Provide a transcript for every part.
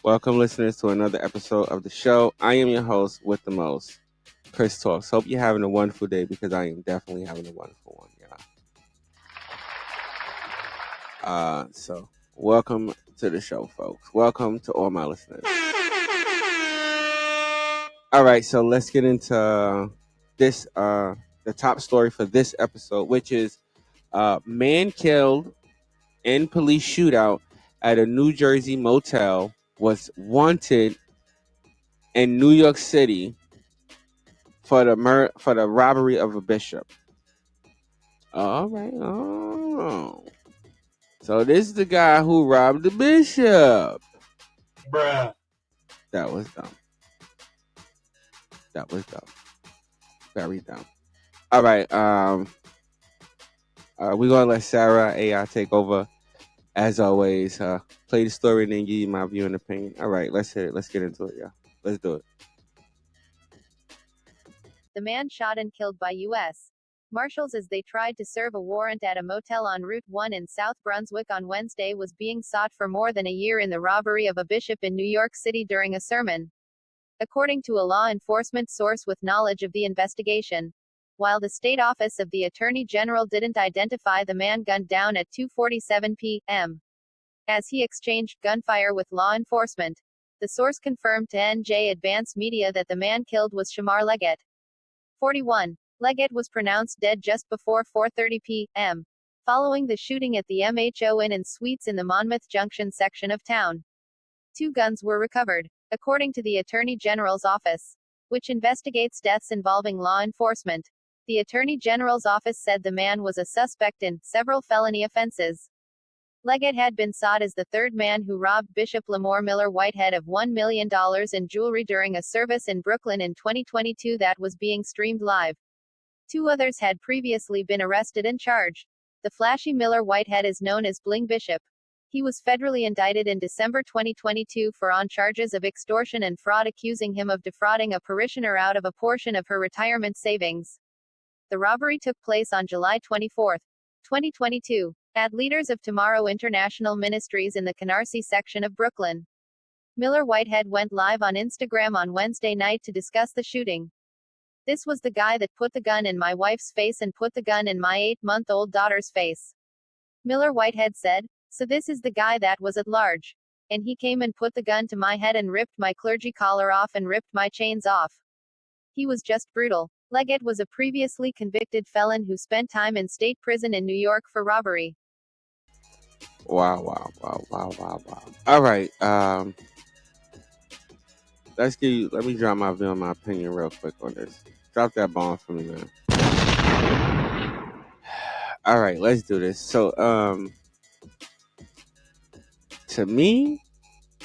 Welcome, listeners, to another episode of the show. I am your host with the most, Chris Talks. Hope you're having a wonderful day because I am definitely having a wonderful one. So welcome to the show, folks. Welcome to all my listeners. All right, so let's get into this. The top story for this episode, which is man killed in police shootout at a New Jersey motel, was wanted in New York City for the robbery of a bishop. All right. Oh. So this is the guy who robbed the bishop. Bruh. That was dumb. Very dumb. All right. We're gonna let Sarah AI take over. As always, play the story and then give you my view and opinion. All right, let's hit it. Let's get into it, yeah. Let's do it. The man shot and killed by U.S. Marshals as they tried to serve a warrant at a motel on Route 1 in South Brunswick on Wednesday was being sought for more than a year in the robbery of a bishop in New York City during a sermon, according to a law enforcement source with knowledge of the investigation. While the state office of the Attorney General didn't identify the man gunned down at 2:47 p.m. as he exchanged gunfire with law enforcement, the source confirmed to NJ Advance Media that the man killed was Shamar Leggett, 41. Leggett was pronounced dead just before 4:30 p.m. following the shooting at the MHO Inn and Suites in the Monmouth Junction section of town. 2 guns were recovered, according to the Attorney General's office, which investigates deaths involving law enforcement. The Attorney General's office said the man was a suspect in several felony offenses. Leggett had been sought as the third man who robbed Bishop Lamore Miller Whitehead of $1 million in jewelry during a service in Brooklyn in 2022 that was being streamed live. 2 others had previously been arrested and charged. The flashy Miller Whitehead is known as Bling Bishop. He was federally indicted in December 2022 on charges of extortion and fraud, accusing him of defrauding a parishioner out of a portion of her retirement savings. The robbery took place on July 24, 2022, at Leaders of Tomorrow International Ministries in the Canarsie section of Brooklyn. Miller Whitehead went live on Instagram on Wednesday night to discuss the shooting. "This was the guy that put the gun in my wife's face and put the gun in my 8-month-old daughter's face," Miller Whitehead said. "So this is the guy that was at large. And he came and put the gun to my head and ripped my clergy collar off and ripped my chains off. He was just brutal." Leggett was a previously convicted felon who spent time in state prison in New York for robbery. Wow. All right. Let me drop my view and my opinion real quick on this. Drop that bomb for me, man. All right, let's do this. So, to me,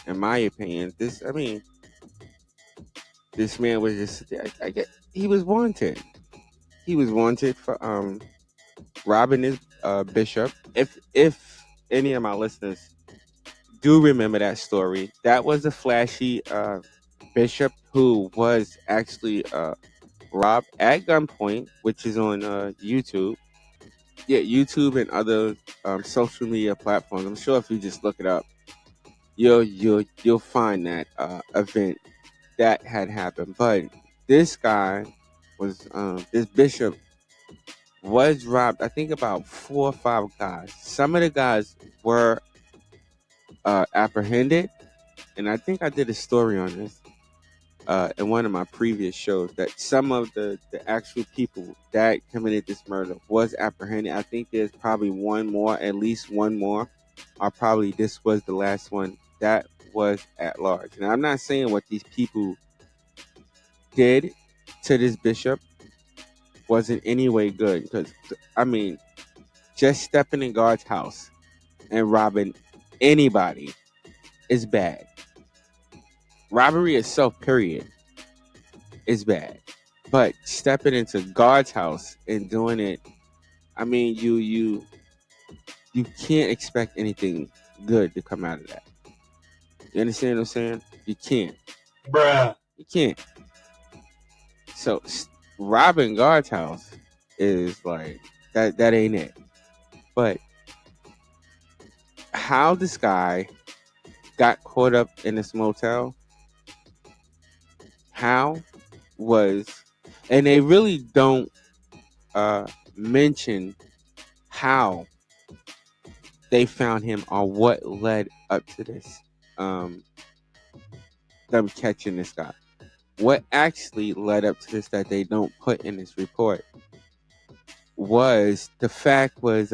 in my opinion, this man was just, he was wanted. He was wanted for robbing his bishop. If any of my listeners do remember that story, that was a flashy bishop who was actually robbed at gunpoint, which is on YouTube. Yeah, YouTube and other social media platforms. I'm sure if you just look it up, you'll find that event that had happened. But this guy was this bishop was robbed. I think about 4 or 5 guys. Some of the guys were apprehended, and I think I did a story on this in one of my previous shows, that some of the actual people that committed this murder was apprehended. I think there's probably at least one more, or probably this was the last one that was at large. And I'm not saying what these people did to this bishop was in any way good, because just stepping in God's house and robbing anybody is bad. Robbery itself, period, is bad. But stepping into God's house and doing it, you can't expect anything good to come out of that. You understand what I'm saying? You can't. Bruh. You can't. So robbing God's house is like that ain't it. But how this guy got caught up in this motel. How was, and they really don't mention how they found him or what led up to this, them catching this guy. What actually led up to this that they don't put in this report was the fact was,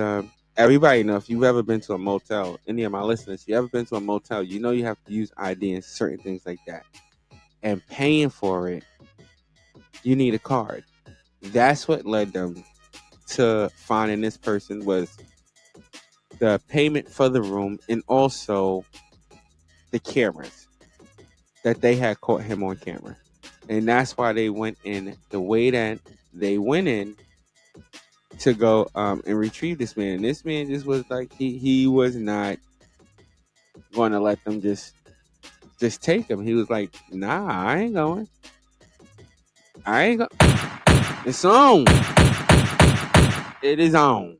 everybody know, if you've ever been to a motel, any of my listeners, if you ever been to a motel, you know you have to use ID and certain things like that. And paying for it, you need a card. That's what led them to finding this person, was the payment for the room and also the cameras that they had caught him on camera. And that's why they went in the way that they went in to go and retrieve this man. And this man just was like, he was not going to let them just take him. He was like, nah, I ain't going. I ain't going. It's on. It is on.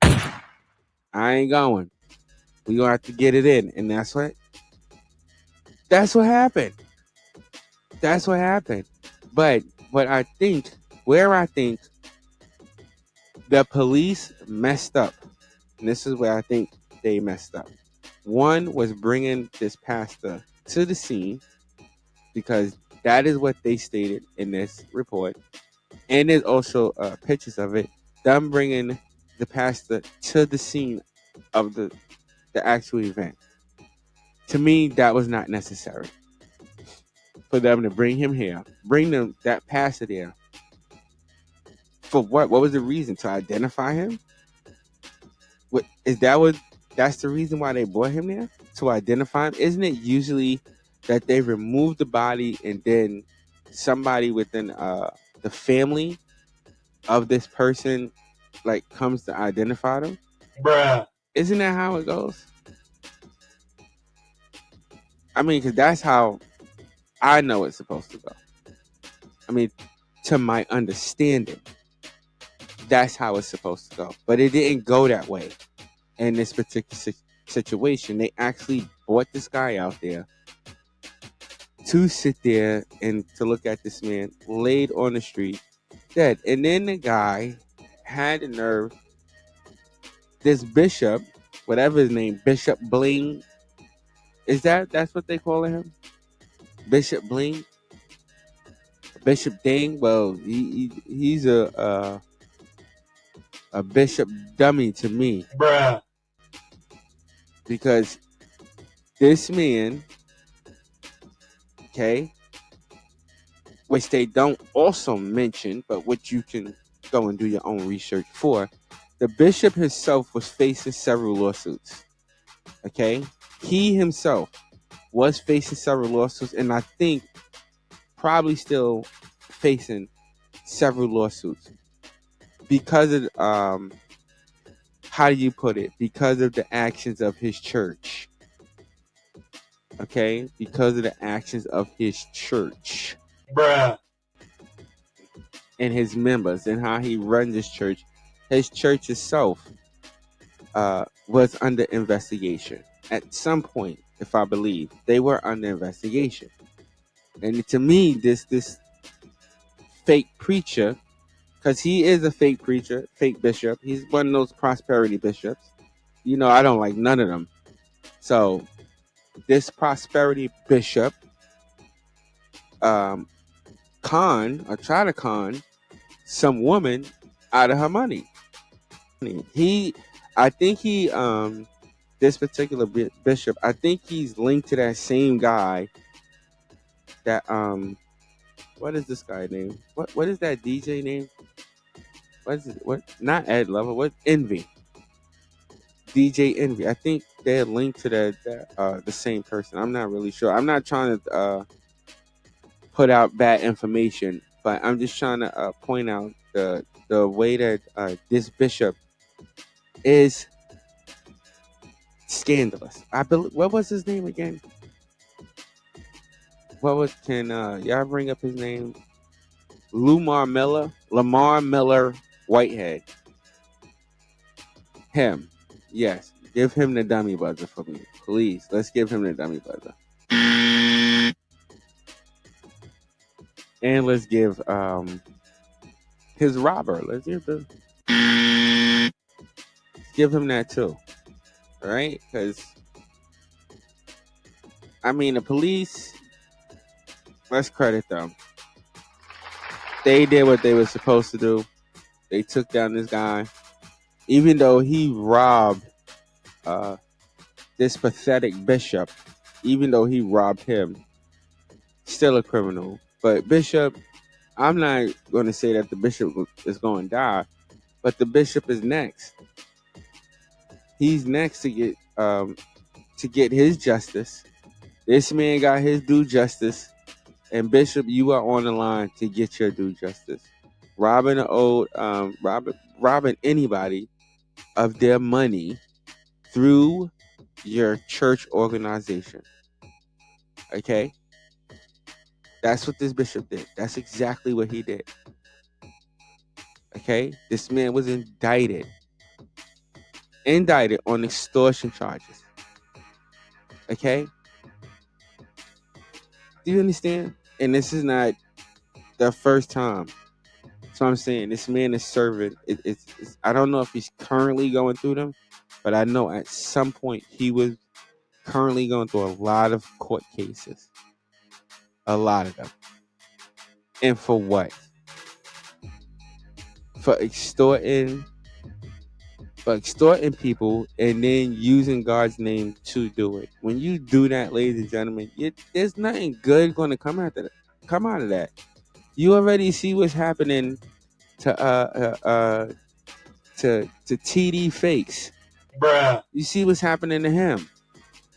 I ain't going. We gonna have to get it in. And that's what happened. That's what happened. But I think, where I think the police messed up, and this is where I think they messed up. One was bringing this pastor to the scene, because that is what they stated in this report. And there's also pictures of it. Them bringing the pastor to the scene of the actual event. To me, that was not necessary for them to bring him here, bring them that pastor there. For what? What was the reason? To identify him? What is that? That's the reason why they brought him there, to identify him? Isn't it usually that they remove the body and then somebody within the family of this person like comes to identify them? Bruh. Isn't that how it goes? I mean, because that's how I know it's supposed to go. I mean, to my understanding, that's how it's supposed to go. But it didn't go that way in this particular situation. They actually brought this guy out there to sit there and to look at this man laid on the street, dead. And then the guy had the nerve, this bishop, whatever his name, Bishop Bling, that's what they call him? Bishop Bling? Bishop Ding? Well, he's a bishop dummy to me. Bruh. Because this man, okay, which they don't also mention, but which you can go and do your own research for, the bishop himself was facing several lawsuits. Okay? He himself was facing several lawsuits, and I think probably still facing several lawsuits because of, how do you put it? Because of the actions of his church. Okay? Because of the actions of his church. Bruh. And his members and how he runs his church. His church itself was under investigation. At some point, if I believe, they were under investigation. And to me, this fake preacher, because he is a fake preacher, fake bishop. He's one of those prosperity bishops. You know, I don't like none of them. So this prosperity bishop con or try to con some woman out of her money. I think this particular bishop, I think he's linked to that same guy that what is this guy name? What is that DJ name? What is it? What, not Ed Lover, what, Envy. DJ Envy. I think they're linked to the same person. I'm not really sure. I'm not trying to put out bad information, but I'm just trying to point out the way that this bishop is scandalous. I believe. What was his name again? Can y'all bring up his name? Lamar Miller Whitehead. Him. Yes. Give him the dummy buzzer for me. Please. Let's give him the dummy buzzer. And let's give his robber. Give him that too. All right? Because I mean the police, let's credit them. They did what they were supposed to do. They took down this guy. Even though he robbed this pathetic bishop, even though he robbed him, still a criminal. But Bishop, I'm not going to say that the bishop is going to die, but the bishop is next. He's next to get his justice. This man got his due justice, and Bishop, you are on the line to get your due justice. Robbing robbing anybody of their money through your church organization. Okay? That's what this bishop did. That's exactly what he did. Okay? This man was indicted on extortion charges. Okay? Do you understand? And this is not the first time. So I'm saying this man is serving. It's I don't know if he's currently going through them, but I know at some point he was currently going through a lot of court cases. A lot of them. And for what? For extorting people and then using God's name to do it. When you do that, ladies and gentlemen, there's nothing good going to come out of that. You already see what's happening to TD Fakes. Bruh. You see what's happening to him.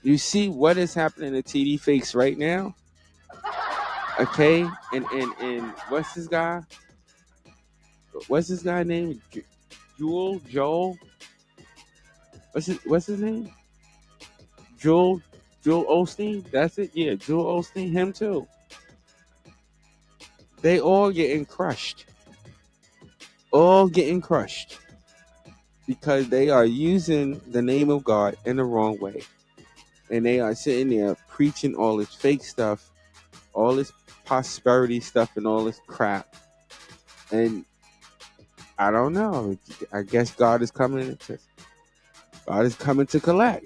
You see what is happening to TD Fakes right now. Okay, and what's this guy? What's this guy name? Joel. What's his name? Joel Osteen. That's it. Yeah, Joel Osteen. Him too. They all getting crushed. All getting crushed because they are using the name of God in the wrong way, and they are sitting there preaching all this fake stuff, all this prosperity stuff, and all this crap. And I don't know. I guess God is coming to collect.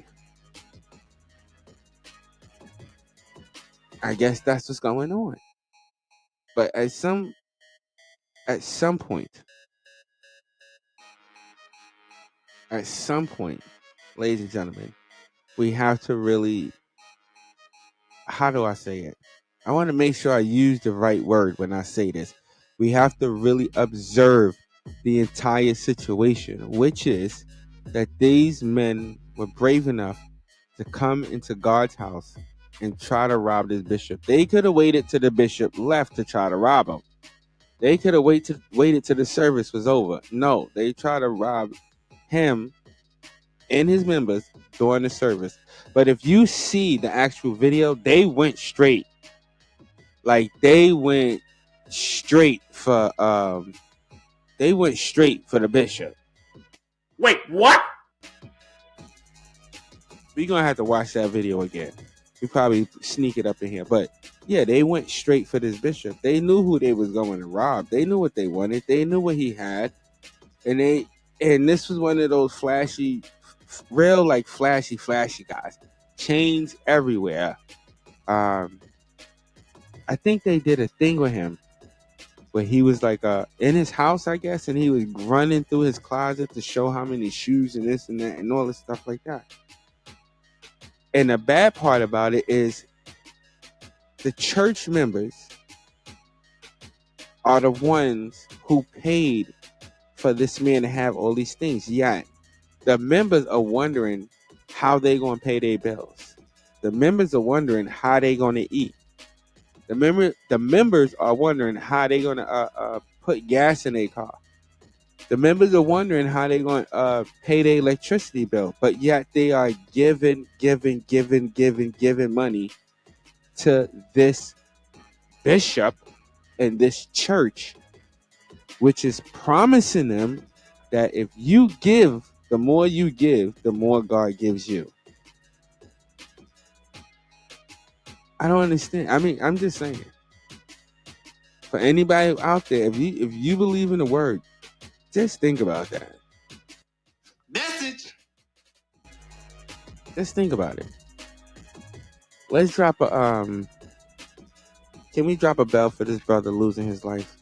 I guess that's what's going on. But at some point, ladies and gentlemen, we have to really, how do I say it? I want to make sure I use the right word when I say this. We have to really observe the entire situation, which is that these men were brave enough to come into God's house and try to rob this bishop. They could have waited till the bishop left to try to rob him. They could have waited till the service was over. No, they tried to rob him and his members during the service. But if you see the actual video, they went straight. Like they went straight for the bishop. Wait, what? We're gonna have to watch that video again. We probably sneak it up in here. But yeah, they went straight for this bishop. They knew who they was going to rob. They knew what they wanted. They knew what he had. And this was one of those flashy guys. Chains everywhere. I think they did a thing with him where he was like in his house, I guess, and he was running through his closet to show how many shoes and this and that and all this stuff like that. And the bad part about it is the church members are the ones who paid for this man to have all these things. Yet the members are wondering how they gonna pay their bills. The members are wondering how they gonna eat. The members are wondering how they gonna put gas in their car. The members are wondering how they gonna pay their electricity bill. But yet they are giving money to this bishop and this church, which is promising them that if you give, the more you give, the more God gives you. I don't understand. I mean, I'm just saying. For anybody out there, if you believe in the word, just think about that. Message. Just think about it. Let's drop a Can we drop a bell for this brother losing his life?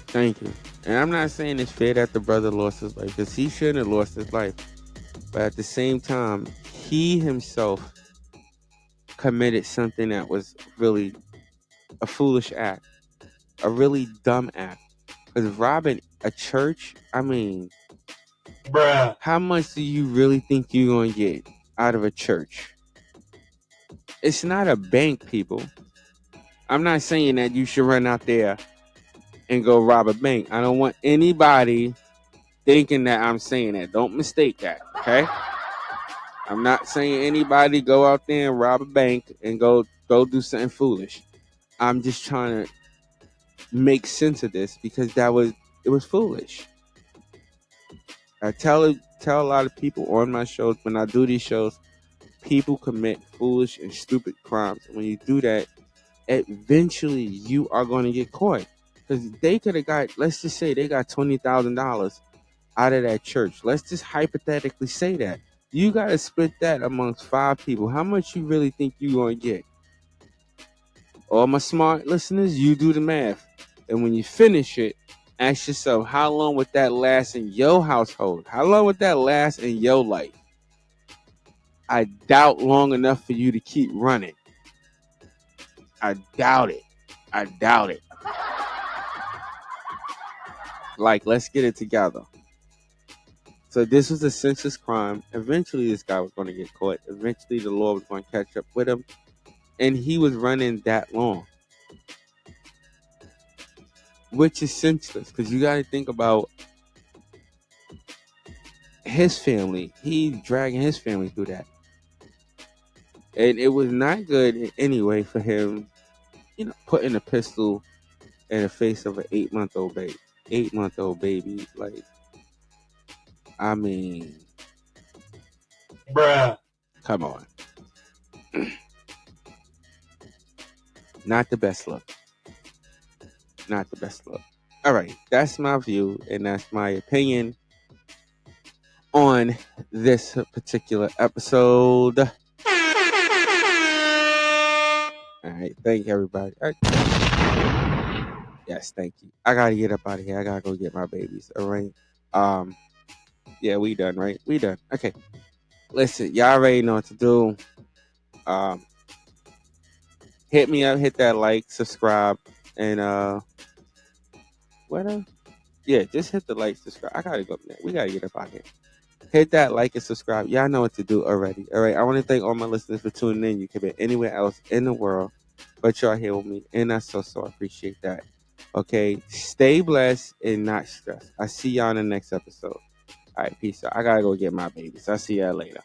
Thank you. And I'm not saying it's fair that the brother lost his life, because he shouldn't have lost his life. But at the same time, he himself committed something that was really a foolish act, a really dumb act. Because robbing a church, I mean, Bruh. how much do you really think you're going to get out of a church? It's not a bank, people. I'm not saying that you should run out there and go rob a bank. I don't want anybody thinking that I'm saying that. Don't mistake that, okay? I'm not saying anybody go out there and rob a bank and go do something foolish. I'm just trying to make sense of this, because it was foolish. I tell a lot of people on my shows, when I do these shows, people commit foolish and stupid crimes. And when you do that, eventually you are going to get caught. Because they could have got, let's just say they got $20,000 out of that church. Let's just hypothetically say that. You got to split that amongst 5 people. How much you really think you're going to get? All my smart listeners, you do the math. And when you finish it, ask yourself, how long would that last in your household? How long would that last in your life? I doubt long enough for you to keep running. I doubt it. I doubt it. Like, let's get it together. So this was a senseless crime. Eventually, this guy was going to get caught. Eventually, the law was going to catch up with him. And he was running that long. Which is senseless, because you got to think about his family. He's dragging his family through that. And it was not good in any way for him, putting a pistol in the face of an 8-month-old baby. 8-month-old baby. Like, I mean, Bruh. come on. Not the best look. Not the best look. All right, that's my view and that's my opinion on this particular episode. All right, thank you, everybody. All right. Yes, thank you. I gotta get up out of here. I gotta go get my babies. All right. Yeah, we done, right? We done. Okay. Listen, y'all already know what to do. Hit me up, hit that like, subscribe, and what else? Yeah, just hit the like, subscribe. I gotta go. We gotta get up out here. Hit that like and subscribe. Y'all know what to do already. All right. I want to thank all my listeners for tuning in. You could be anywhere else in the world, but y'all here with me, and I so appreciate that. Okay. Stay blessed and not stressed. I see y'all in the next episode. All right. Peace out. I gotta go get my babies. I'll see y'all later.